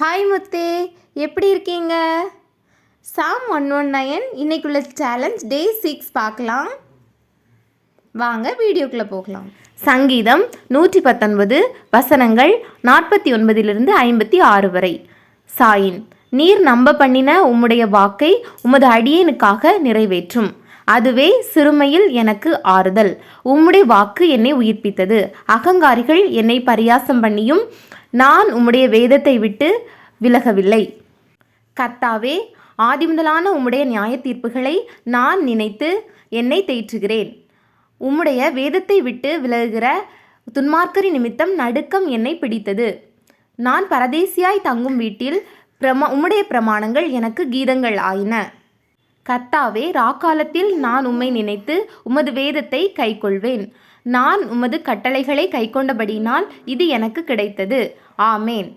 Hi முத்தே, எப்படி இருக்கீங்க? சாம் 119 இன்னைக்குள்ள சேலஞ்ச் டே 6 பார்க்கலாம். வாங்க வீடியோக்குள்ளே போகலாம். சங்கீதம் 119 வசனங்கள் 49 56 வரை. சாயின், நீர் நம்ப பண்ணின உம்முடைய வாக்கை உமது அடியேனுக்காக நிறைவேற்றும். அதுவே சிறுமையில் எனக்கு ஆறுதல். உம்முடைய வாக்கு என்னை உயிர்ப்பித்தது. அகங்காரிகள் என்னை பரியாசம் பண்ணியும் நான் உம்முடைய வேதத்தை விட்டு விலகவில்லை. கர்த்தாவே, ஆதிமுதலான உம்முடைய நியாய தீர்ப்புகளை நான் நினைத்து என்னை தேற்றுகிறேன். உம்முடைய வேதத்தை விட்டு விலகுகிற துன்மார்க்கரி நிமித்தம் நடுக்கம் என்னை பிடித்தது. நான் பரதேசியாய் தங்கும் வீட்டில் உம்முடைய பிரமாணங்கள் எனக்கு கீதங்கள் ஆயின. கர்த்தாவே, ராக்காலத்தில் நான் உம்மை நினைத்து உமது வேதத்தை கைக்கொள்வேன். நான் உமது கட்டளைகளை கைக்கொண்டபடியினால் இது எனக்கு கிடைத்தது. ஆமேன்.